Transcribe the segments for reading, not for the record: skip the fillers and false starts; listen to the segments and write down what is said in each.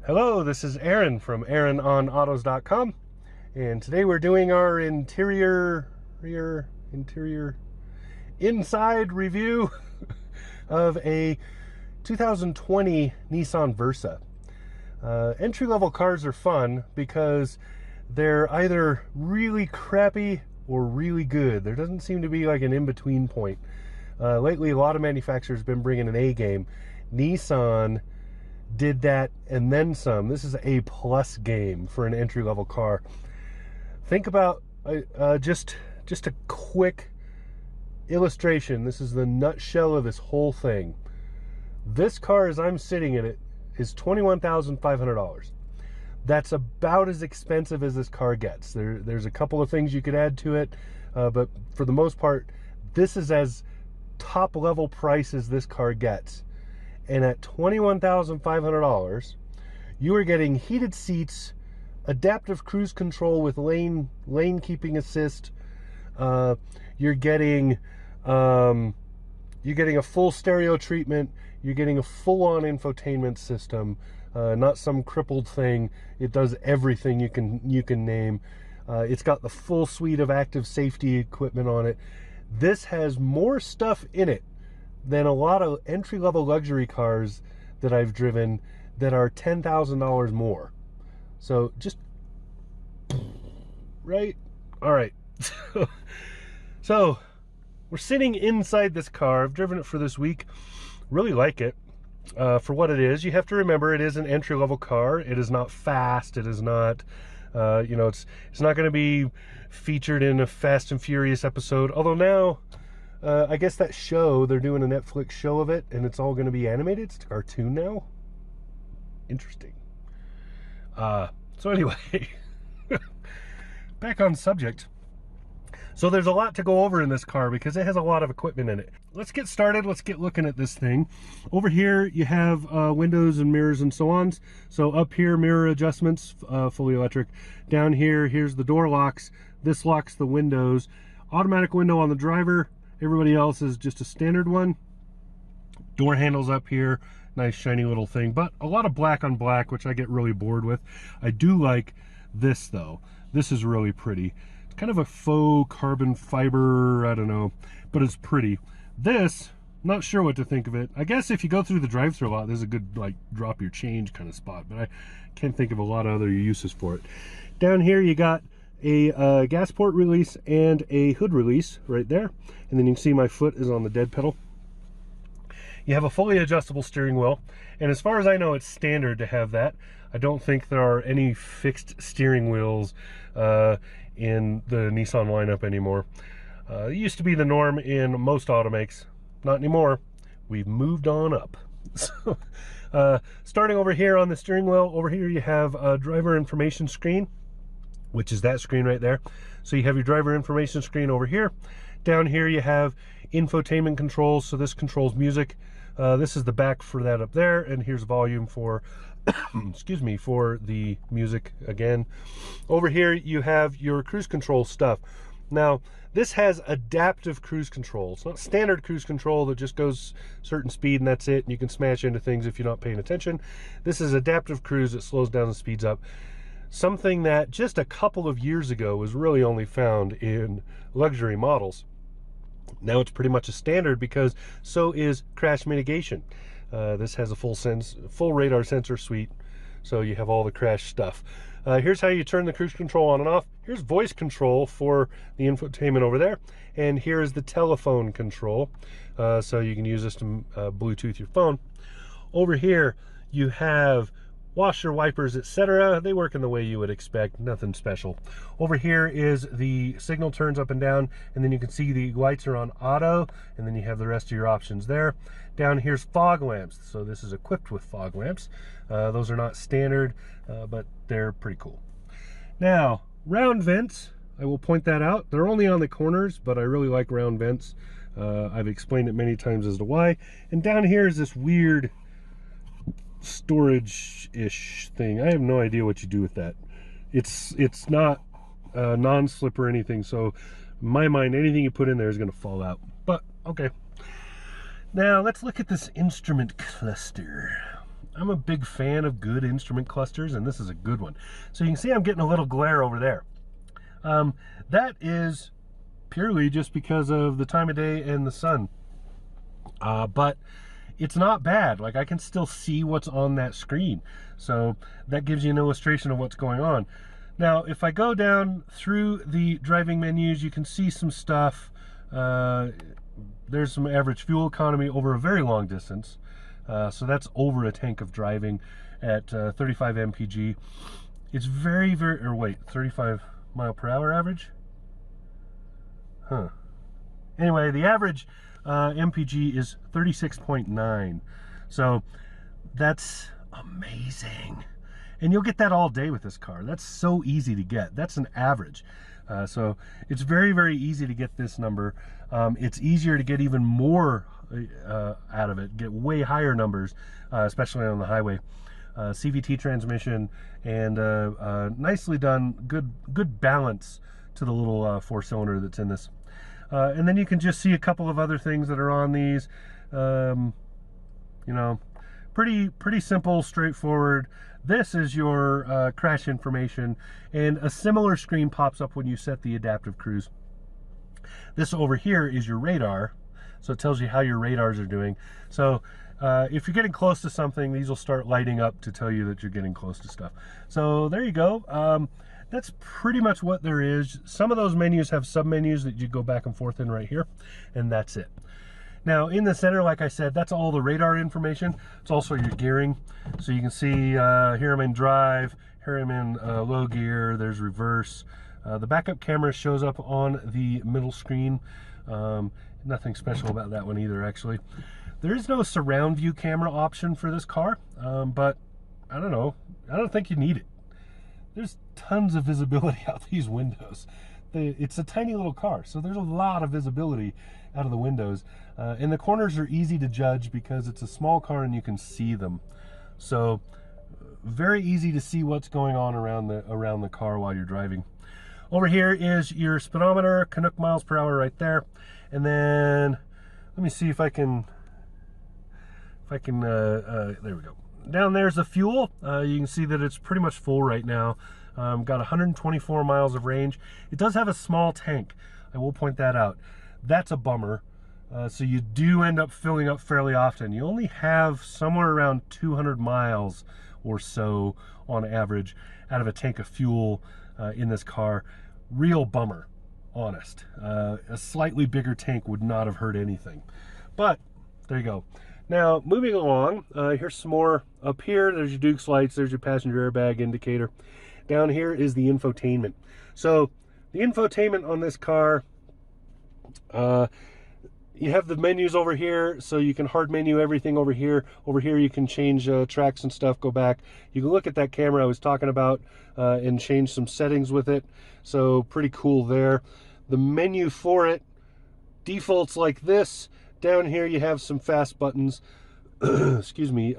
Hello, this is Aaron from AaronOnAutos.com, and today we're doing our interior inside review of a 2020 Nissan Versa. Entry-level cars are fun because they're either really crappy or really good. There doesn't seem to be like an in-between point. Lately, a lot of manufacturers have been bringing an A game. Nissan did that and then some. This is an A+ game for an entry-level car. Think about just a quick illustration. This is the nutshell of this whole thing. This car, as I'm sitting in it, is $21,500. That's about as expensive as this car gets. There's a couple of things you could add to it, but for the most part, this is as top level price as this car gets. And at $21,500, you are getting heated seats, adaptive cruise control with lane keeping assist. You're getting a full stereo treatment. You're getting a full-on infotainment system, not some crippled thing. It does everything you can name. It's got the full suite of active safety equipment on it. This has more stuff in it than a lot of entry-level luxury cars that I've driven that are $10,000 more. So just right. All right. So we're sitting inside this car. I've driven it for this week. Really like it for what it is. You have to remember it is an entry-level car. It is not fast. It is not it's not going to be featured in a Fast and Furious episode, although now I guess that show, they're doing a Netflix show of it, and it's all going to be animated. It's a cartoon now. Interesting. So anyway, back on subject. So there's a lot to go over in this car because it has a lot of equipment in it. Let's get started. Let's get looking at this thing. Over here, you have windows and mirrors and so on. So up here, mirror adjustments, fully electric. Down here, here's the door locks. This locks the windows. Automatic window on the driver. Everybody else is just a standard one. Door handles up here. Nice shiny little thing, but a lot of black on black, which I get really bored with. I do like this though. This is really pretty. It's kind of a faux carbon fiber, I don't know, but it's pretty. This, not sure what to think of it. I guess if you go through the drive-thru a lot, there's a good like drop your change kind of spot, but I can't think of a lot of other uses for it. Down here you got a gas port release and a hood release right there, and then you can see my foot is on the dead pedal. You have a fully adjustable steering wheel, and as far as I know, it's standard to have that. I don't think there are any fixed steering wheels in the Nissan lineup anymore. It used to be the norm in most automakes. Not anymore. We've moved on up. So, starting over here on the steering wheel, over here you have a driver information screen, which is that screen right there. So you have your driver information screen over here. Down here you have infotainment controls, so this controls music. This is the back for that up there, and here's volume for excuse me, for the music again. Over here you have your cruise control stuff. Now this has adaptive cruise control. It's not standard cruise control that just goes certain speed and that's it, and you can smash into things if you're not paying attention. This is adaptive cruise. It slows down and speeds up. Something that just a couple of years ago was really only found in luxury models. Now it's pretty much a standard because so is crash mitigation. This has a full radar sensor suite, so you have all the crash stuff. Here's how you turn the cruise control on and off. Here's voice control for the infotainment over there, and here's the telephone control, so you can use this to Bluetooth your phone. Over here you have washer, wipers, etc. They work in the way you would expect, nothing special. Over here is the signal turns up and down, and then you can see the lights are on auto, and then you have the rest of your options there. Down here's fog lamps, so this is equipped with fog lamps. Those are not standard, but they're pretty cool. Now, round vents, I will point that out. They're only on the corners, but I really like round vents. I've explained it many times as to why. And down here is this weird storage-ish thing. I have no idea what you do with that. It's not non-slip or anything, so in my mind anything you put in there is going to fall out, but okay. Now let's look at this instrument cluster. I'm a big fan of good instrument clusters, and this is a good one. So you can see I'm getting a little glare over there. That is purely just because of the time of day and the sun. But it's not bad. Like, I can still see what's on that screen. So that gives you an illustration of what's going on. Now, if I go down through the driving menus, you can see some stuff. There's some average fuel economy over a very long distance. So that's over a tank of driving at 35 mpg. It's very, or wait, 35 mile per hour average? Huh. Anyway, the average mpg is 36.9. So that's amazing. And you'll get that all day with this car. That's so easy to get. That's an average. So it's very, very easy to get this number. It's easier to get even more out of it, get way higher numbers, especially on the highway. CVT transmission, and nicely done, good balance to the little 4-cylinder that's in this. And then you can just see a couple of other things that are on these. You know, pretty simple, straightforward. This is your crash information, and a similar screen pops up when you set the adaptive cruise. This over here is your radar, so it tells you how your radars are doing. So if you're getting close to something, these will start lighting up to tell you that you're getting close to stuff. So there you go. That's pretty much what there is. Some of those menus have sub-menus that you go back and forth in right here, and that's it. Now, in the center, like I said, that's all the radar information. It's also your gearing. So you can see here I'm in drive, here I'm in low gear, there's reverse. The backup camera shows up on the middle screen. Nothing special about that one either, actually. There is no surround view camera option for this car, but I don't know. I don't think you need it. There's tons of visibility out these windows. It's a tiny little car, so there's a lot of visibility out of the windows. And the corners are easy to judge because it's a small car and you can see them. So very easy to see what's going on around the car while you're driving. Over here is your speedometer, Canuck miles per hour right there. And then let me see if I can there we go. Down there's the fuel. You can see that it's pretty much full right now. Got 124 miles of range. It does have a small tank. I will point that out. That's a bummer. So you do end up filling up fairly often. You only have somewhere around 200 miles or so on average out of a tank of fuel in this car. Real bummer, honest. A slightly bigger tank would not have hurt anything. But there you go. Now, moving along, here's some more. Up here, there's your Duke's lights, there's your passenger airbag indicator. Down here is the infotainment. So, the infotainment on this car, you have the menus over here, so you can hard menu everything over here. Over here, you can change tracks and stuff, go back. You can look at that camera I was talking about and change some settings with it. So, pretty cool there. The menu for it defaults like this. Down here you have some fast buttons. Excuse me.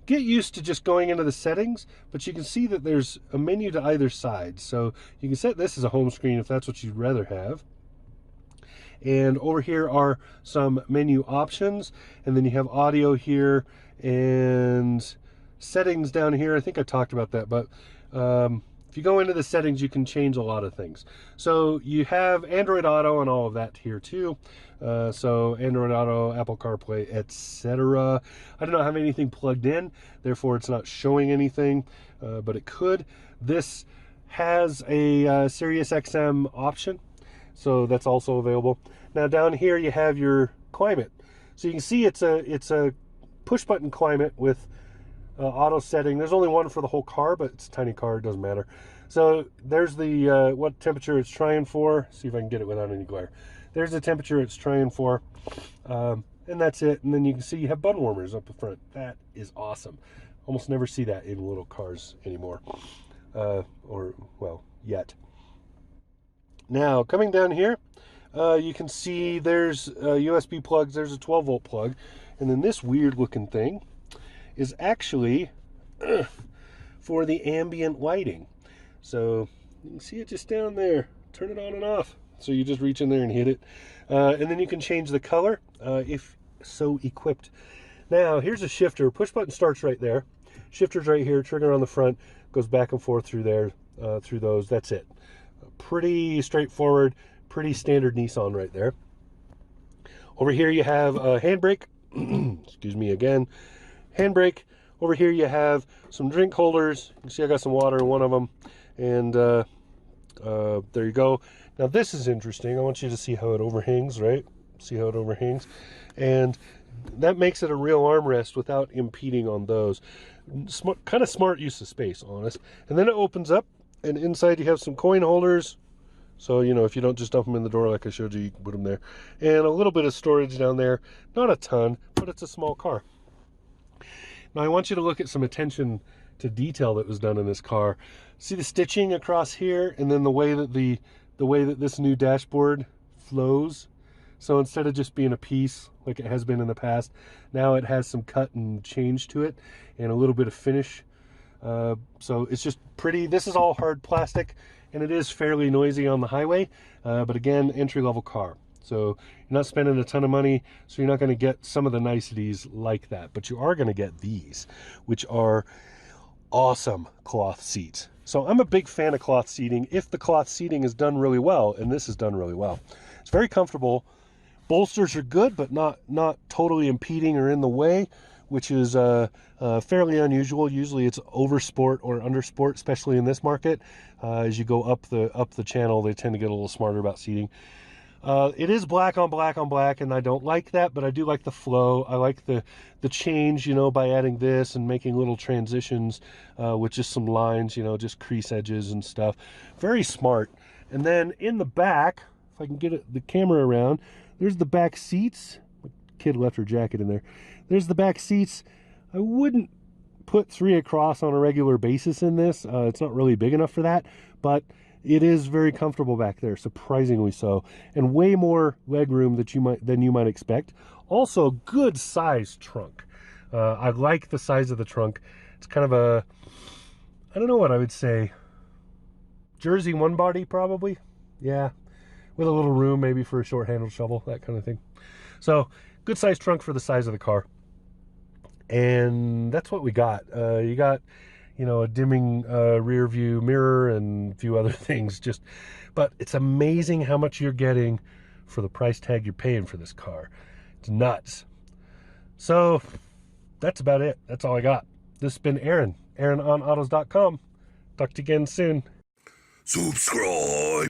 Get used to just going into the settings, but you can see that there's a menu to either side. So you can set this as a home screen if that's what you'd rather have. And over here are some menu options, and then you have audio here and settings down here. I think I talked about that, but if you go into the settings, you can change a lot of things. So you have Android Auto and all of that here too. So Android Auto, Apple CarPlay, etc. I do not have anything plugged in, therefore it's not showing anything, but it could. This has a Sirius XM option, so that's also available. Now down here you have your climate. So you can see it's a push button climate with auto setting. There's only one for the whole car, but it's a tiny car, it doesn't matter. So there's the what temperature it's trying for. See if I can get it without any glare. There's the temperature it's trying for, and that's it. And then you can see you have button warmers up the front. That is awesome. Almost never see that in little cars anymore, or well, yet. Now coming down here, you can see there's USB plugs. There's a 12-volt plug, and then this weird looking thing is actually for the ambient lighting. So you can see it just down there. Turn it on and off. So you just reach in there and hit it. And then you can change the color if so equipped. Now, here's a shifter. Push button starts right there. Shifter's right here, trigger on the front, goes back and forth through there, through those. That's it. Pretty straightforward, pretty standard Nissan right there. Over here you have a handbrake. Excuse me again. Handbrake. Over here you have some drink holders. You can see I got some water in one of them. And there you go. Now this is interesting. I want you to see how it overhangs, right? See how it overhangs? And that makes it a real armrest without impeding on those. Kind of smart use of space, honest. And then it opens up, and inside you have some coin holders. So, you know, if you don't just dump them in the door like I showed you, you can put them there. And a little bit of storage down there. Not a ton, but it's a small car. Now I want you to look at some attention to detail that was done in this car. See the stitching across here, and then the way that this new dashboard flows. So instead of just being a piece like it has been in the past, now it has some cut and change to it and a little bit of finish. So it's just pretty. This is all hard plastic, and it is fairly noisy on the highway, but again, entry-level car. So you're not spending a ton of money, so you're not going to get some of the niceties like that, but you are going to get these, which are awesome cloth seats. So I'm a big fan of cloth seating if the cloth seating is done really well, and this is done really well. It's very comfortable. Bolsters are good, but not totally impeding or in the way, which is fairly unusual. Usually it's over sport or under sport, especially in this market. As you go up the channel, they tend to get a little smarter about seating. It is black on black on black, and I don't like that, but I do like the flow. I like the change, you know, by adding this and making little transitions with just some lines, you know, just crease edges and stuff. Very smart. And then in the back, if I can get the camera around, there's the back seats. My kid left her jacket in there. There's the back seats. I wouldn't put 3 across on a regular basis in this. It's not really big enough for that, but it is very comfortable back there, surprisingly so, and way more leg room than you might expect. Also, good sized trunk. I like the size of the trunk. It's kind of a, I don't know what I would say, Jersey one body probably. Yeah, with a little room maybe for a short handled shovel, that kind of thing. So good sized trunk for the size of the car. And that's what we got. You got, you know, a dimming rear view mirror and a few other things. But it's amazing how much you're getting for the price tag you're paying for this car. It's nuts. So that's about it. That's all I got. This has been Aaron, AaronOnAutos.com. Talk to you again soon. Subscribe.